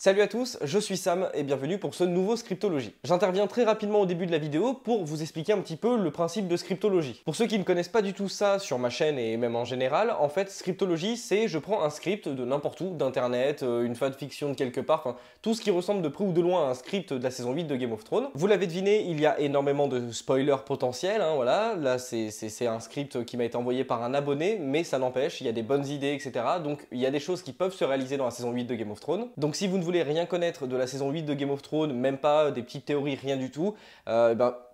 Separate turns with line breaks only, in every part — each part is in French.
Salut à tous, je suis Sam et bienvenue pour ce nouveau Scriptologie. J'interviens très rapidement au début de la vidéo pour vous expliquer un petit peu le principe de Scriptologie. Pour ceux qui ne connaissent pas du tout ça sur ma chaîne et même en général, en fait Scriptologie c'est je prends un script de n'importe où, d'internet, une fanfiction de quelque part, enfin tout ce qui ressemble de près ou de loin à un script de la saison 8 de Game of Thrones. Vous l'avez deviné, il y a énormément de spoilers potentiels, voilà, là c'est un script qui m'a été envoyé par un abonné, mais ça n'empêche, il y a des bonnes idées, etc. Donc il y a des choses qui peuvent se réaliser dans la saison 8 de Game of Thrones. Donc si vous ne voulez rien connaître de la saison 8 de Game of Thrones, même pas des petites théories, rien du tout,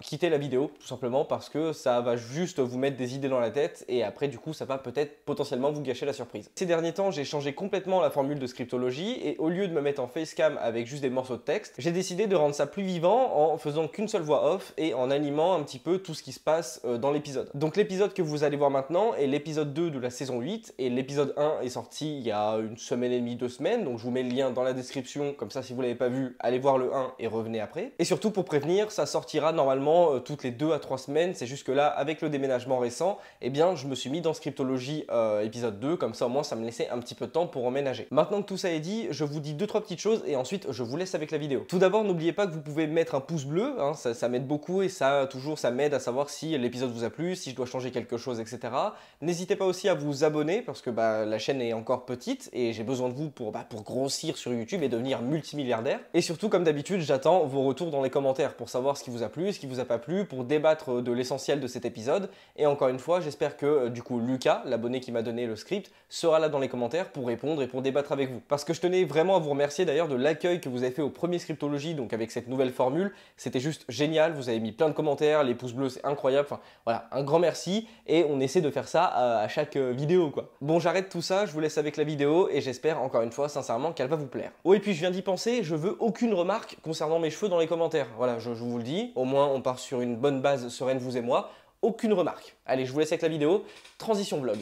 quittez la vidéo tout simplement parce que ça va juste vous mettre des idées dans la tête et après du coup ça va peut-être potentiellement vous gâcher la surprise. Ces derniers temps j'ai changé complètement la formule de Scriptologie et au lieu de me mettre en facecam avec juste des morceaux de texte, j'ai décidé de rendre ça plus vivant en faisant qu'une seule voix off et en animant un petit peu tout ce qui se passe dans l'épisode. Donc l'épisode que vous allez voir maintenant est l'épisode 2 de la saison 8 et l'épisode 1 est sorti il y a une semaine et demie, 2 semaines, donc je vous mets le lien dans la description, comme ça si vous ne l'avez pas vu, allez voir le 1 et revenez après. Et surtout pour prévenir, ça sortira normalement toutes les 2 à 3 semaines, c'est juste que là avec le déménagement récent, eh bien je me suis mis dans Scriptologie épisode 2, comme ça au moins ça me laissait un petit peu de temps pour emménager. Maintenant que tout ça est dit, je vous dis 2-3 petites choses et ensuite je vous laisse avec la vidéo. Tout d'abord n'oubliez pas que vous pouvez mettre un pouce bleu, ça m'aide beaucoup et ça m'aide à savoir si l'épisode vous a plu, si je dois changer quelque chose, etc. N'hésitez pas aussi à vous abonner parce que la chaîne est encore petite et j'ai besoin de vous pour grossir sur YouTube et devenir multimilliardaire. Et surtout, comme d'habitude, j'attends vos retours dans les commentaires pour savoir ce qui vous a plu, ce qui vous a pas plu, pour débattre de l'essentiel de cet épisode. Et encore une fois, j'espère que du coup Lucas, l'abonné qui m'a donné le script, sera là dans les commentaires pour répondre et pour débattre avec vous. Parce que je tenais vraiment à vous remercier d'ailleurs de l'accueil que vous avez fait au premier Scriptologie, donc avec cette nouvelle formule. C'était juste génial, vous avez mis plein de commentaires, les pouces bleus, c'est incroyable. Enfin voilà, un grand merci et on essaie de faire ça à chaque vidéo quoi. Bon, j'arrête tout ça, je vous laisse avec la vidéo et j'espère encore une fois sincèrement qu'elle va vous plaire. Oh, et puis je viens d'y penser, je veux aucune remarque concernant mes cheveux dans les commentaires. Voilà, je vous le dis, au moins on part sur une bonne base sereine vous et moi. Aucune remarque. Allez, je vous laisse avec la vidéo. Transition vlog.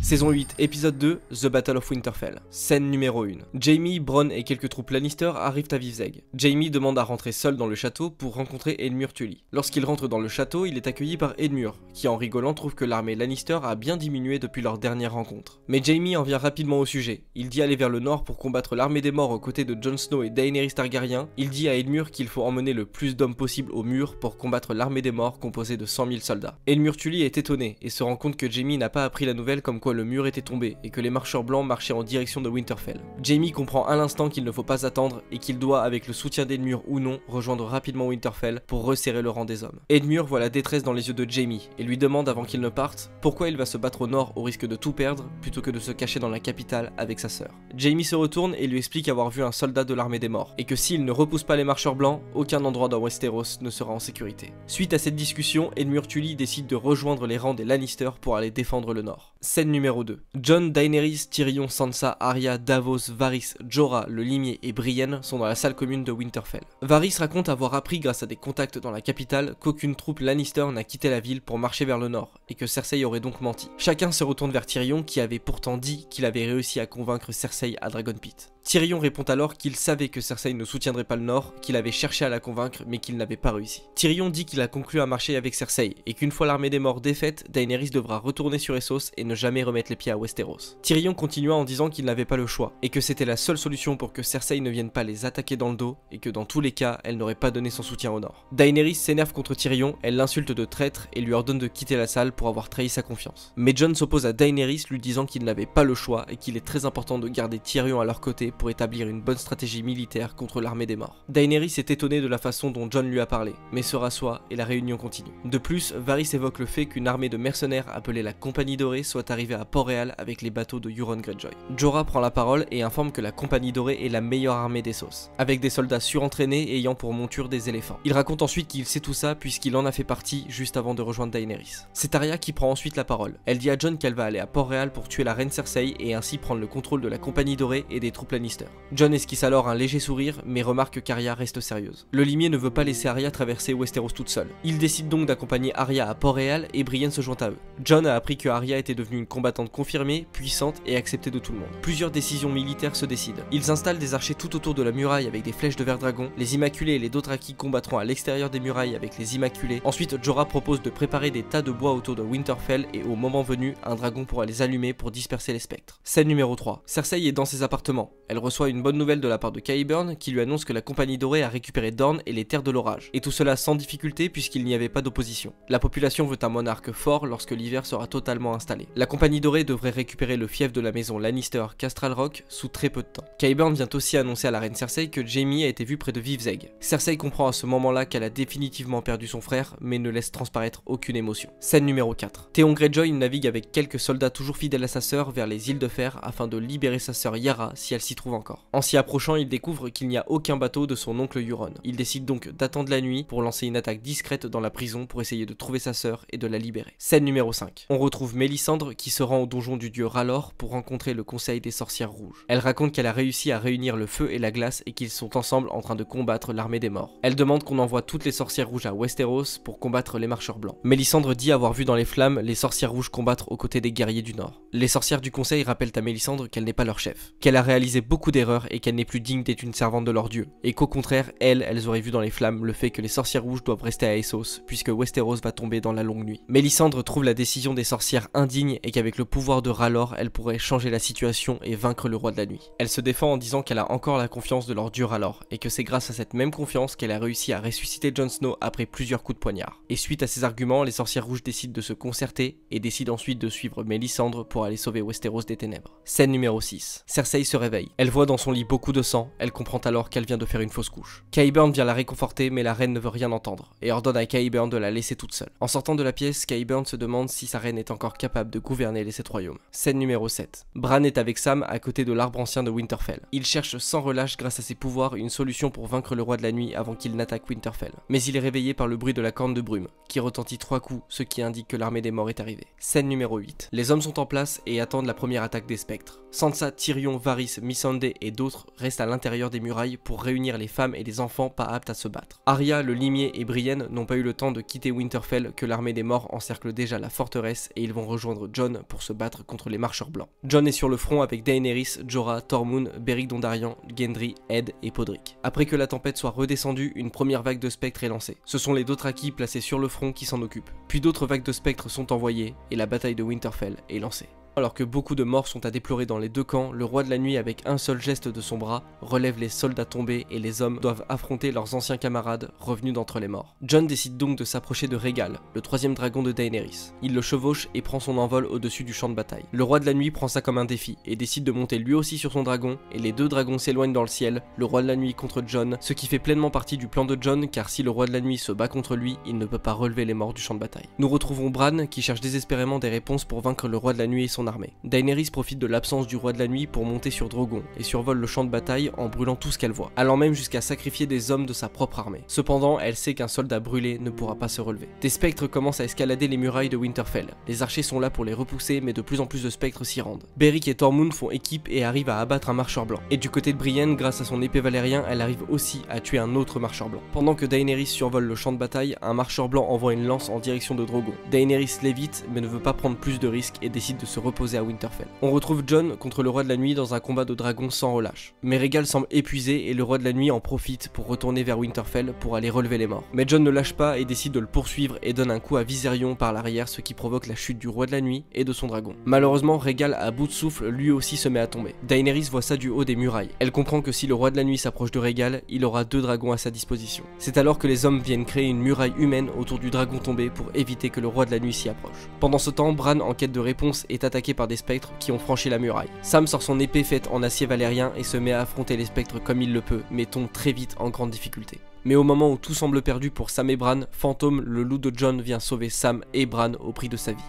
Saison 8, épisode 2, The Battle of Winterfell. Scène numéro 1. Jaime, Bronn et quelques troupes Lannister arrivent à Vivzeg. Jaime demande à rentrer seul dans le château pour rencontrer Edmure Tully. Lorsqu'il rentre dans le château, il est accueilli par Edmure, qui en rigolant trouve que l'armée Lannister a bien diminué depuis leur dernière rencontre. Mais Jaime en vient rapidement au sujet. Il dit aller vers le nord pour combattre l'armée des morts aux côtés de Jon Snow et Daenerys Targaryen. Il dit à Edmure qu'il faut emmener le plus d'hommes possible au mur pour combattre l'armée des morts composée de 100 000 soldats. Edmure Tully est étonné et se rend compte que Jaime n'a pas appris la nouvelle comme quoi le mur était tombé et que les marcheurs blancs marchaient en direction de Winterfell. Jaime comprend à l'instant qu'il ne faut pas attendre et qu'il doit, avec le soutien d'Edmure ou non, rejoindre rapidement Winterfell pour resserrer le rang des hommes. Edmure voit la détresse dans les yeux de Jaime et lui demande avant qu'il ne parte pourquoi il va se battre au nord au risque de tout perdre plutôt que de se cacher dans la capitale avec sa sœur. Jaime se retourne et lui explique avoir vu un soldat de l'armée des morts et que s'il ne repousse pas les marcheurs blancs, aucun endroit dans Westeros ne sera en sécurité. Suite à cette discussion, Edmure Tully décide de rejoindre les rangs des Lannister pour aller défendre le nord. Scène numéro 2. Jon, Daenerys, Tyrion, Sansa, Arya, Davos, Varys, Jorah, le limier et Brienne sont dans la salle commune de Winterfell. Varys raconte avoir appris grâce à des contacts dans la capitale qu'aucune troupe Lannister n'a quitté la ville pour marcher vers le nord et que Cersei aurait donc menti. Chacun se retourne vers Tyrion qui avait pourtant dit qu'il avait réussi à convaincre Cersei à Dragon Pit. Tyrion répond alors qu'il savait que Cersei ne soutiendrait pas le nord, qu'il avait cherché à la convaincre mais qu'il n'avait pas réussi. Tyrion dit qu'il a conclu à marcher avec Cersei et qu'une fois l'armée des morts défaite, Daenerys devra retourner sur Essos et ne jamais remettre les pieds à Westeros. Tyrion continua en disant qu'il n'avait pas le choix et que c'était la seule solution pour que Cersei ne vienne pas les attaquer dans le dos et que dans tous les cas, elle n'aurait pas donné son soutien au nord. Daenerys s'énerve contre Tyrion, elle l'insulte de traître et lui ordonne de quitter la salle pour avoir trahi sa confiance. Mais Jon s'oppose à Daenerys lui disant qu'il n'avait pas le choix et qu'il est très important de garder Tyrion à leur côté pour établir une bonne stratégie militaire contre l'armée des morts. Daenerys est étonnée de la façon dont Jon lui a parlé, mais se rassoit et la réunion continue. De plus, Varys évoque le fait qu'une armée de mercenaires appelée la Compagnie Dorée soit arrivée à Port-Réal avec les bateaux de Euron Greyjoy. Jorah prend la parole et informe que la Compagnie Dorée est la meilleure armée d'Essos, avec des soldats surentraînés ayant pour monture des éléphants. Il raconte ensuite qu'il sait tout ça puisqu'il en a fait partie juste avant de rejoindre Daenerys. C'est Arya qui prend ensuite la parole. Elle dit à Jon qu'elle va aller à Port-Réal pour tuer la reine Cersei et ainsi prendre le contrôle de la Compagnie Dorée et des troupes Lannister. Jon esquisse alors un léger sourire mais remarque qu'Arya reste sérieuse. Le limier ne veut pas laisser Arya traverser Westeros toute seule. Il décide donc d'accompagner Arya à Port-Réal et Brienne se joint à eux. Jon a appris que Arya était devenue une combattante confirmée, puissante et acceptée de tout le monde. Plusieurs décisions militaires se décident. Ils installent des archers tout autour de la muraille avec des flèches de Verdragon. Les Immaculés et les Dothraki combattront à l'extérieur des murailles avec les Immaculés. Ensuite, Jorah propose de préparer des tas de bois autour de Winterfell et au moment venu, un dragon pourra les allumer pour disperser les spectres. Scène numéro 3. Cersei est dans ses appartements. Elle reçoit une bonne nouvelle de la part de Qyburn qui lui annonce que la Compagnie Dorée a récupéré Dorne et les terres de l'orage. Et tout cela sans difficulté puisqu'il n'y avait pas d'opposition. La population veut un monarque fort lorsque l'hiver sera totalement installé. La Compagnie Dorée devrait récupérer le fief de la maison Lannister Castral Rock sous très peu de temps. Qyburn vient aussi annoncer à la reine Cersei que Jaime a été vue près de Vives Egg. Cersei comprend à ce moment-là qu'elle a définitivement perdu son frère mais ne laisse transparaître aucune émotion. Scène numéro 4. Theon Greyjoy navigue avec quelques soldats toujours fidèles à sa sœur vers les îles de fer afin de libérer sa sœur Yara si elle s'y trouve encore. En s'y approchant, il découvre qu'il n'y a aucun bateau de son oncle Euron. Il décide donc d'attendre la nuit pour lancer une attaque discrète dans la prison pour essayer de trouver sa sœur et de la libérer. Scène numéro 5. On retrouve Mélisandre qui se rend au donjon du dieu R'hllor pour rencontrer le conseil des sorcières rouges. Elle raconte qu'elle a réussi à réunir le feu et la glace et qu'ils sont ensemble en train de combattre l'armée des morts. Elle demande qu'on envoie toutes les sorcières rouges à Westeros pour combattre les marcheurs blancs. Mélisandre dit avoir vu dans les flammes les sorcières rouges combattre aux côtés des guerriers du Nord. Les sorcières du conseil rappellent à Mélisandre qu'elle n'est pas leur chef, qu'elle a réalisé beaucoup d'erreurs et qu'elle n'est plus digne d'être une servante de leur dieu, et qu'au contraire, elles auraient vu dans les flammes le fait que les sorcières rouges doivent rester à Essos, puisque Westeros va tomber dans la longue nuit. Mélisandre trouve la décision des sorcières indigne et qu'avec le pouvoir de R'hllor, elle pourrait changer la situation et vaincre le roi de la nuit. Elle se défend en disant qu'elle a encore la confiance de leur dieu R'hllor, et que c'est grâce à cette même confiance qu'elle a réussi à ressusciter Jon Snow après plusieurs coups de poignard. Et suite à ces arguments, les sorcières rouges décident de se concerter et décident ensuite de suivre Mélisandre pour aller sauver Westeros des ténèbres. Scène numéro 6. Cersei se réveille. Elle voit dans son lit beaucoup de sang, elle comprend alors qu'elle vient de faire une fausse couche. Qyburn vient la réconforter mais la reine ne veut rien entendre et ordonne à Qyburn de la laisser toute seule. En sortant de la pièce, Qyburn se demande si sa reine est encore capable de gouverner les 7 royaumes. Scène numéro 7. Bran est avec Sam à côté de l'arbre ancien de Winterfell. Il cherche sans relâche grâce à ses pouvoirs une solution pour vaincre le roi de la nuit avant qu'il n'attaque Winterfell. Mais il est réveillé par le bruit de la corne de brume, qui retentit 3 coups, ce qui indique que l'armée des morts est arrivée. Scène numéro 8. Les hommes sont en place et attendent la première attaque des spectres. Sansa, Tyrion, Varys, Missandei et d'autres restent à l'intérieur des murailles pour réunir les femmes et les enfants pas aptes à se battre. Arya, le limier et Brienne n'ont pas eu le temps de quitter Winterfell que l'armée des morts encercle déjà la forteresse et ils vont rejoindre Jon pour se battre contre les marcheurs blancs. Jon est sur le front avec Daenerys, Jorah, Tormund, Beric Dondarrion, Gendry, Ed et Podrick. Après que la tempête soit redescendue, une première vague de spectres est lancée. Ce sont les Dothraki placés sur le front qui s'en occupent. Puis d'autres vagues de spectres sont envoyées et la bataille de Winterfell est lancée. Alors que beaucoup de morts sont à déplorer dans les deux camps, le roi de la nuit avec un seul geste de son bras relève les soldats tombés et les hommes doivent affronter leurs anciens camarades revenus d'entre les morts. Jon décide donc de s'approcher de Rhaegal, le troisième dragon de Daenerys. Il le chevauche et prend son envol au-dessus du champ de bataille. Le roi de la nuit prend ça comme un défi et décide de monter lui aussi sur son dragon et les deux dragons s'éloignent dans le ciel, le roi de la nuit contre Jon, ce qui fait pleinement partie du plan de Jon car si le roi de la nuit se bat contre lui, il ne peut pas relever les morts du champ de bataille. Nous retrouvons Bran qui cherche désespérément des réponses pour vaincre le roi de la nuit et son armée. Daenerys profite de l'absence du roi de la nuit pour monter sur Drogon et survole le champ de bataille en brûlant tout ce qu'elle voit, allant même jusqu'à sacrifier des hommes de sa propre armée. Cependant, elle sait qu'un soldat brûlé ne pourra pas se relever. Des spectres commencent à escalader les murailles de Winterfell. Les archers sont là pour les repousser, mais de plus en plus de spectres s'y rendent. Beric et Tormund font équipe et arrivent à abattre un marcheur blanc. Et du côté de Brienne, grâce à son épée valérien, elle arrive aussi à tuer un autre marcheur blanc. Pendant que Daenerys survole le champ de bataille, un marcheur blanc envoie une lance en direction de Drogon. Daenerys l'évite, mais ne veut pas prendre plus de risques et décide de se reposer à Winterfell. On retrouve Jon contre le roi de la nuit dans un combat de dragons sans relâche. Mais Rhaegal semble épuisé et le roi de la nuit en profite pour retourner vers Winterfell pour aller relever les morts. Mais Jon ne lâche pas et décide de le poursuivre et donne un coup à Viserion par l'arrière, ce qui provoque la chute du roi de la nuit et de son dragon. Malheureusement, Rhaegal à bout de souffle lui aussi se met à tomber. Daenerys voit ça du haut des murailles. Elle comprend que si le roi de la nuit s'approche de Rhaegal, il aura 2 dragons à sa disposition. C'est alors que les hommes viennent créer une muraille humaine autour du dragon tombé pour éviter que le roi de la nuit s'y approche. Pendant ce temps, Bran, en quête de réponse, est attaqué par des spectres qui ont franchi la muraille. Sam sort son épée faite en acier valérien et se met à affronter les spectres comme il le peut, mais tombe très vite en grande difficulté. Mais au moment où tout semble perdu pour Sam et Bran, Fantôme, le loup de Jon, vient sauver Sam et Bran au prix de sa vie.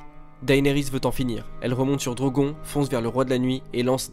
Daenerys veut en finir. Elle remonte sur Drogon, fonce vers le roi de la nuit et lance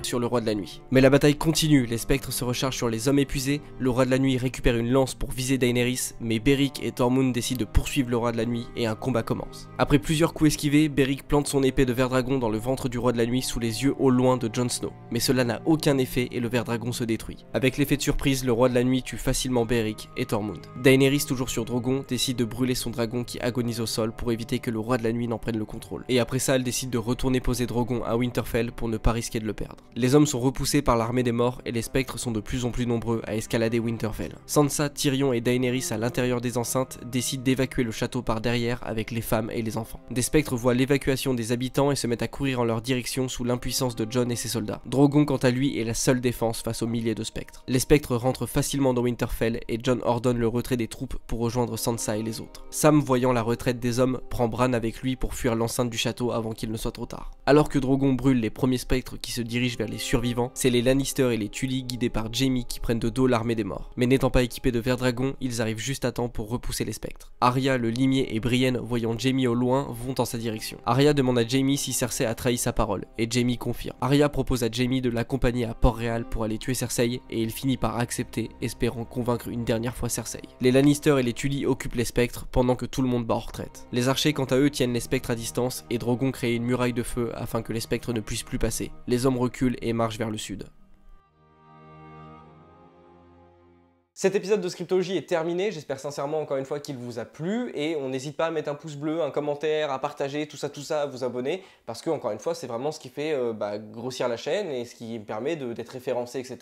sur le roi de la nuit. Mais la bataille continue, les spectres se rechargent sur les hommes épuisés, le roi de la nuit récupère une lance pour viser Daenerys, mais Beric et Tormund décident de poursuivre le roi de la nuit et un combat commence. Après plusieurs coups esquivés, Beric plante son épée de ver dragon dans le ventre du roi de la nuit sous les yeux au loin de Jon Snow. Mais cela n'a aucun effet et le ver dragon se détruit. Avec l'effet de surprise, le roi de la nuit tue facilement Beric et Tormund. Daenerys, toujours sur Drogon, décide de brûler son dragon qui agonise au sol pour éviter que le roi de la nuit n'en prenne le contrôle. Et après ça, elle décide de retourner poser Drogon à Winterfell pour ne pas risquer de le perdre.
Les hommes sont repoussés par l'armée des morts et les spectres sont de plus en plus nombreux à escalader Winterfell. Sansa, Tyrion et Daenerys à l'intérieur des enceintes décident d'évacuer le château par derrière avec les femmes et les enfants. Des spectres voient l'évacuation des habitants et se mettent à courir en leur direction sous l'impuissance de Jon et ses soldats. Drogon quant à lui est la seule défense face aux milliers de spectres. Les spectres rentrent facilement dans Winterfell et Jon ordonne le retrait des troupes pour rejoindre Sansa et les autres. Sam, voyant la retraite des hommes, prend Bran avec lui pour fuir l'enceinte du château avant qu'il ne soit trop tard. Alors que Drogon brûle les premiers spectres qui se dirigent vers les survivants, c'est les Lannister et les Tully guidés par Jaime qui prennent de dos l'armée des morts. Mais n'étant pas équipés de Verdragon, ils arrivent juste à temps pour repousser les spectres. Arya, le limier et Brienne, voyant Jaime au loin, vont en sa direction. Arya demande à Jaime si Cersei a trahi sa parole, et Jaime confirme. Arya propose à Jaime de l'accompagner à Port-Réal pour aller tuer Cersei, et il finit par accepter, espérant convaincre une dernière fois Cersei. Les Lannister et les Tully occupent les spectres, pendant que tout le monde bat en retraite. Les archers quant à eux tiennent les spectres à distance, et Drogon crée une muraille de feu afin que les spectres ne puissent plus passer. Les hommes reculent et marchent vers le sud.
Cet épisode de Scriptologie est terminé, j'espère sincèrement encore une fois qu'il vous a plu et on n'hésite pas à mettre un pouce bleu, un commentaire, à partager, tout ça, à vous abonner parce que encore une fois c'est vraiment ce qui fait grossir la chaîne et ce qui me permet d'être référencé, etc.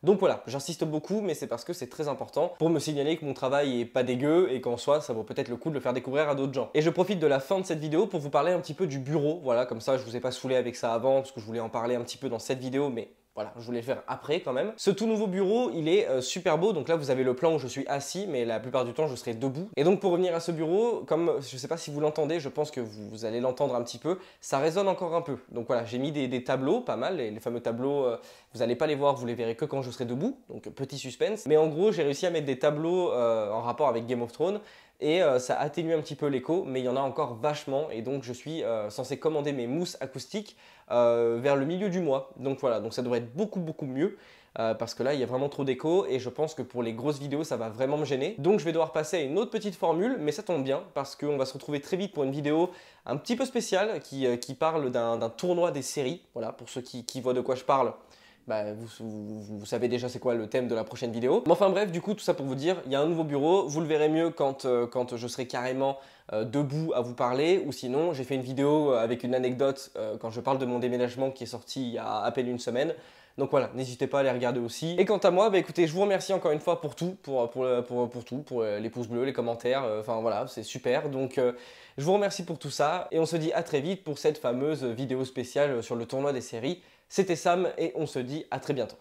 Donc voilà, j'insiste beaucoup mais c'est parce que c'est très important pour me signaler que mon travail est pas dégueu et qu'en soi ça vaut peut-être le coup de le faire découvrir à d'autres gens. Et je profite de la fin de cette vidéo pour vous parler un petit peu du bureau, voilà, comme ça je vous ai pas saoulé avec ça avant parce que je voulais en parler un petit peu dans cette vidéo mais... Voilà, je voulais le faire après quand même. Ce tout nouveau bureau, il est super beau. Donc là, vous avez le plan où je suis assis, mais la plupart du temps, je serai debout. Et donc pour revenir à ce bureau, comme je sais pas si vous l'entendez, je pense que vous allez l'entendre un petit peu, ça résonne encore un peu. Donc voilà, j'ai mis des tableaux, pas mal, les fameux tableaux, vous n'allez pas les voir, vous les verrez que quand je serai debout. Donc petit suspense. Mais en gros, j'ai réussi à mettre des tableaux en rapport avec Game of Thrones. Et ça atténue un petit peu l'écho, mais il y en a encore vachement. Et donc je suis censé commander mes mousses acoustiques vers le milieu du mois. Donc voilà, donc ça devrait être beaucoup mieux. Parce que là il y a vraiment trop d'écho et je pense que pour les grosses vidéos ça va vraiment me gêner. Donc je vais devoir passer à une autre petite formule, mais ça tombe bien parce qu'on va se retrouver très vite pour une vidéo un petit peu spéciale qui parle d'un tournoi des séries. Voilà, pour ceux qui voient de quoi je parle. Bah, vous savez déjà c'est quoi le thème de la prochaine vidéo. Mais enfin bref, du coup, tout ça pour vous dire, il y a un nouveau bureau, vous le verrez mieux quand je serai carrément debout à vous parler, ou sinon j'ai fait une vidéo avec une anecdote quand je parle de mon déménagement qui est sorti il y a à peine une semaine. Donc voilà, n'hésitez pas à les regarder aussi. Et quant à moi, bah écoutez, je vous remercie encore une fois pour tout, pour tout, pour les pouces bleus, les commentaires, enfin voilà, c'est super. Donc je vous remercie pour tout ça et on se dit à très vite pour cette fameuse vidéo spéciale sur le tournoi des séries. C'était Sam et on se dit à très bientôt.